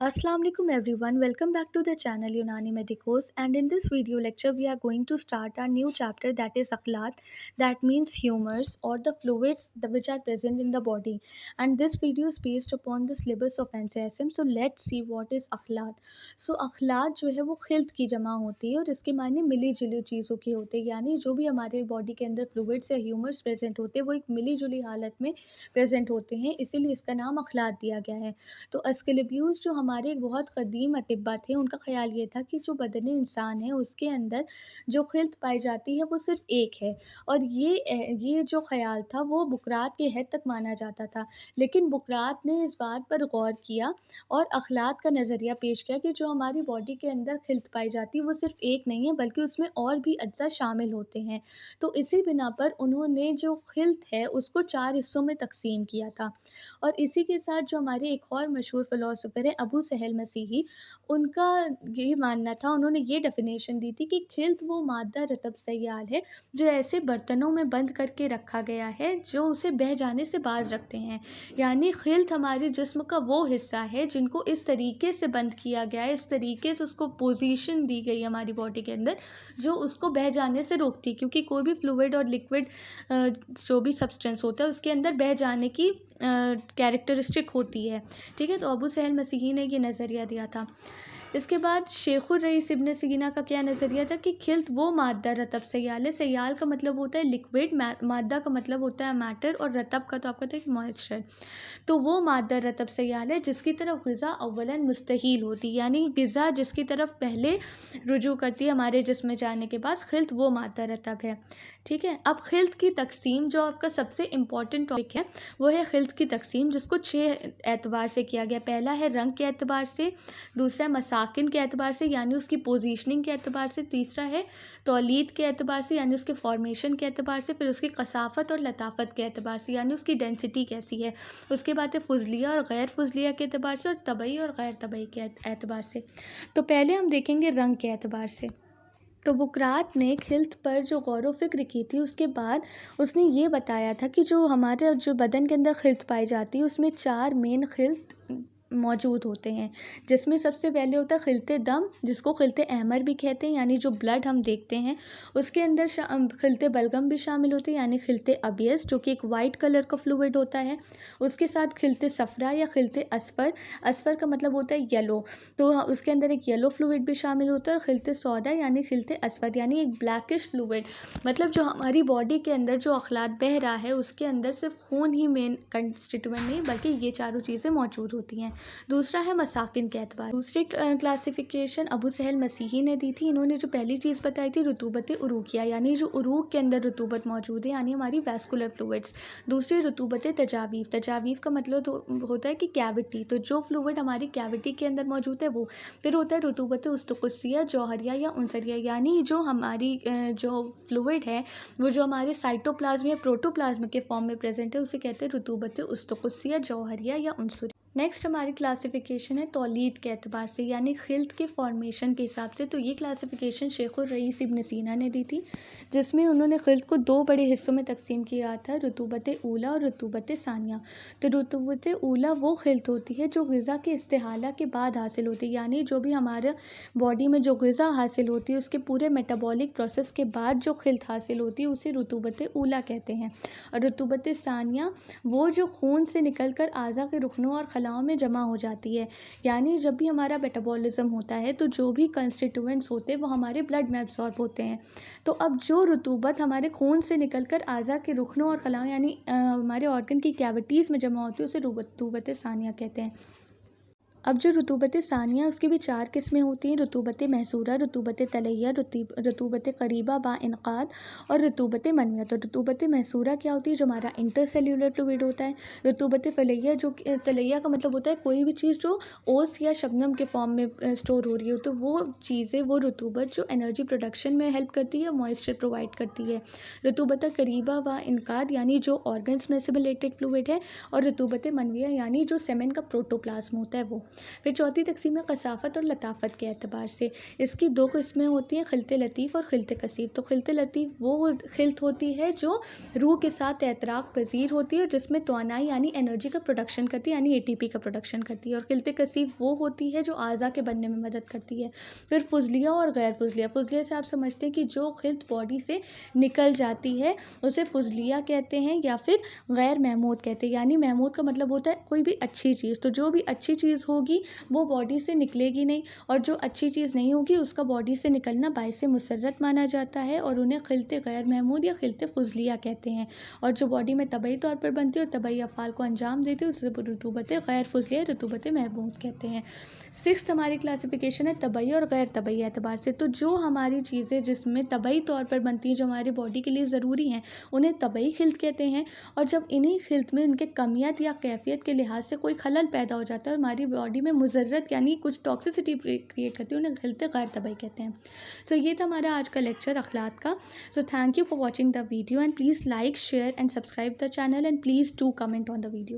Assalamu alaikum everyone. Welcome back to the channel Unani Medicos, and in this video lecture we are going to start our new chapter, that is aklat, that means humors or the fluids which are present in the body. And this video is based upon the syllabus of NCSM. So let's see what is aklat. So aklat जो है वो खिल्त की जमा होती है और इसके मायने मिली जुली चीज़ों की होते हैं, यानी जो भी हमारे बॉडी के अंदर फ्लूइड्स या ह्यूमर्स प्रेजेंट होते हैं वो एक मिली जुली हालत में प्रेजेंट होते हैं, इसीलिए इसका नाम अखलात दिया गया है। तो अस्क्लेपियस जो हमारे एक बहुत कदीम अतिब्बा थे, उनका ख़्याल ये था कि जो बदन इंसान है उसके अंदर जो खिल्त पाई जाती है वो सिर्फ़ एक है, और ये जो ख़्याल था वो बुकरात के हद तक माना जाता था। लेकिन बुकरात ने इस बात पर गौर किया और अखलात का नज़रिया पेश किया कि जो हमारी बॉडी के अंदर खिल्त पाई जाती है वो सिर्फ़ एक नहीं है, बल्कि उसमें और भी अज्ज़ा शामिल होते हैं। तो इसी बिना पर उन्होंने जो खिल्त है उसको 4 हिस्सों में तक़सीम किया था। और इसी के साथ जो हमारे एक और मशहूर फ़िलोसोफ़र हैं अबू सहल मसीही, उनका ये मानना था, उन्होंने ये डेफ़िनेशन दी थी कि खिल्त वो मादा रतब सयाल है जो ऐसे बर्तनों में बंद करके रखा गया है जो उसे बह जाने से बाज़ रखते हैं। यानी खिल्त हमारे जिस्म का वो हिस्सा है जिनको इस तरीके से बंद किया गया है, इस तरीके से उसको पोजीशन दी गई है हमारी बॉडी के अंदर जो उसको बह जाने से रोकती है, क्योंकि कोई भी फ्लूइड और लिक्विड जो भी सब्सटेंस होता है उसके अंदर बह जाने की कैरेक्टरिस्टिक होती है। ठीक है, तो अबू सहल मसीही ने ये नज़रिया दिया था। इसके बाद शेखुर रईस इब्न सीना का क्या नज़रिया था कि खिल्त वो मादा रतब सयाल है। सयाल का मतलब होता है लिक्विड, मादा का मतलब होता है मैटर, और रतब का तो आपको पता है कि मॉइस्चर। तो वो मादा रतब सयाल है जिसकी तरफ ग़िज़ा अव्वलन मुस्तहील होती है, यानी ग़िज़ा जिसकी तरफ पहले रुजू करती है हमारे जिस्म में जाने के बाद, खिल्त वो मादा रतब है। ठीक है, अब खिल्त की तकसीम जो आपका सबसे इम्पॉर्टेंट टॉपिक है वो है खिल्त की तकसीम, जिसको 6 एतबार से किया गया। पहला है रंग के एतबार से, दूसरा है मसाकिन के एतबार से यानी उसकी पोजीशनिंग के एतबार से, तीसरा है तौलीद के एतबार से यानी उसके फॉर्मेशन के एतबार से, फिर उसकी कसाफ़त और लताफ़त के एतबार से यानी उसकी डेंसिटी कैसी है, उसके बाद है फ़ुज़लिया और गैर फ़ुज़लिया के एतबार से, और तबई और गैर तबई के एतबार से। तो पहले हम देखेंगे रंग के एतबार से। तो बुकरात ने खिल्त पर जो गौर व फ़िक्र की थी उसके बाद उसने ये बताया था कि जो हमारे जो बदन के अंदर खिल्त पाई जाती है उसमें 4 मेन खिल्त मौजूद होते हैं, जिसमें सबसे पहले होता है खिल्ते दम, जिसको खिल्ते अहमर भी कहते हैं, यानी जो ब्लड हम देखते हैं। उसके अंदर खिल्ते बलगम भी शामिल होते हैं, यानी खिल्ते अबियस जो कि एक वाइट कलर का फ्लूइड होता है। उसके साथ खिल्ते सफ़रा या खिल्ते असफ़र, असफ़र का मतलब होता है येलो, तो उसके अंदर एक येलो फ्लूइड भी शामिल होता है। और खिल्ते सौदा यानी खिल्ते असवद यानी एक ब्लैकिश फ्लूइड, मतलब जो हमारी बॉडी के अंदर जो अखलात बह रहा है उसके अंदर सिर्फ खून ही मेन कंस्टिट्यूएंट नहीं, बल्कि ये चारों चीज़ें मौजूद होती हैं। दूसरा है मसाकिन के एतबार। दूसरी क्लासिफिकेशन अबू सहल मसीही ने दी थी। इन्होंने जो पहली चीज़ बताई थी रुतूबत उरूकिया, यानी जो उरूक के अंदर रुतूबत मौजूद है यानी हमारी वैस्कुलर फ्लूइड्स। दूसरी रुतूबत तजावीफ़, तजावीफ़ का मतलब होता है कि कैविटी, तो जो फ्लूइड हमारी कैविटी के अंदर मौजूद है वो। फिर होता है रुतूबत उस्तकुसिया, जौहरिया या उनसरिया, यानी जो हमारी जो फ्लूइड है वो जो हमारे साइटोप्लाज्म या प्रोटोप्लाज्म के फॉर्म में प्रेजेंट है उसे कहते हैं रुतूबत उस्तकुसिया, जौहरिया या उनसरिया। नेक्स्ट हमारी क्लासिफिकेशन है तौलीद के एतबार से, यानी खिल्त के फॉर्मेशन के हिसाब से। तो ये क्लासिफिकेशन शेखुर रईस इब्न सीना ने दी थी, जिसमें उन्होंने खिल्त को 2 बड़े हिस्सों में तकसीम किया था, रुतूबत ऊला और रुतूबत सानिया। तो रुतूबत ऊला वो खिल्त होती है जो ग़िज़ा के इस्तेहाला के बाद हासिल होती है, यानी जो भी हमारे बॉडी में जो ग़िज़ा हासिल होती है उसके पूरे मेटाबॉलिक प्रोसेस के बाद जो खिल्त हासिल होती है उसे रुतूबत ऊला कहते हैं। और रुतूबत सानिया वो जो खून से निकल कर आज़ा के रुकनों और खलाओं में जमा हो जाती है, यानी जब भी हमारा मेटाबॉलिज्म होता है तो जो भी कंस्टिट्यूएंट्स होते हैं वो हमारे ब्लड में एब्सॉर्ब होते हैं। तो अब जो रुतूबत हमारे खून से निकलकर आज़ा के रुकनों और खलाओं यानी हमारे ऑर्गन की कैविटीज़ में जमा होती है उसे रुतूबत सानिया कहते हैं। अब जो रुतूबत सानिया उसकी भी 4 किस्में होती हैं, रुतूबत महसूरा, रुतूबत तलैया, रुतूबत करीबा बा इनक़ाद और रुतूबत मनविया। तो रुतूबत महसूरा क्या होती है, जो हमारा इंटरसेल्यूलर फ्लूइड होता है। रुतूबत फलैया, जो तलैया का मतलब होता है कोई भी चीज़ जो ओस या शबनम के फॉर्म में स्टोर हो रही हो, तो वो चीज़ें, वो रुतूबत जो एनर्जी प्रोडक्शन में हेल्प करती है, मॉइस्चर प्रोवाइड करती है। रुतूबत करीबा व इनक़ाद यानी जो ऑर्गन्स में से रिलेटेड फ्लूइड है, और रुतूबत मनविया यानी जो सेमेन का प्रोटोप्लाज्म होता है वो। फिर चौथी तकसीम है कसाफ़त और लताफ़त के एतबार से। इसकी दो किस्में होती हैं, खिलत लतीफ़ और खिलत कसीफ़। तो खिलत लतीफ़ वो खिलत होती है जो रूह के साथ एतराक़ पज़ीर होती है, जिसमें तवानाई यानी एनर्जी का प्रोडक्शन करती है, यानी एटीपी का प्रोडक्शन करती है। और खिलत कसीफ़ वो होती है जो आज़ा के बनने में मदद करती है। फिर फ़ुज़लिया और गैर फ़ुज़लिया। फ़ुज़लिया से आप समझते हैं कि जो खिलत बॉडी से निकल जाती है उसे फ़ुज़लिया कहते हैं या फिर गैर महमूद कहते हैं। यानी महमूद का मतलब होता है कोई भी अच्छी चीज़, तो जो भी अच्छी चीज़ होगी वो बॉडी से निकलेगी नहीं, और जो अच्छी चीज़ नहीं होगी उसका बॉडी से निकलना बाइस मुसर्रत माना जाता है, और उन्हें खिलत गैर महमूद या खिलत फ़ुज़लिया कहते हैं। और जो बॉडी में तबई तौर पर बनती है और तबई अफ़ाल को अंजाम देती है उसे रतूबत गैर फ़ुज़लिया, रतूबत महमूद कहते हैं। सिक्स्थ हमारी क्लासिफिकेशन है तबई और गैर तबई एतबार से। तो जो हमारी चीज़ें जिसमें तबई तौर पर बनती हैं, जो हमारे बॉडी के लिए ज़रूरी हैं, उन्हें तबई खिलत कहते हैं। और जब इन्हीं खिलत में उनके कमियत या कैफियत के लिहाज से कोई खलल पैदा हो जाता है और हमारी बॉडी में मुज़र्रत यानी कुछ टॉक्सिसिटी क्रिएट करती है, उन्हें खिलत गैर तबई कहते हैं। सो ये था हमारा आज का लेक्चर अखलाक का। So thank you for watching the video, and please like, share and subscribe the channel, and please do comment on the video.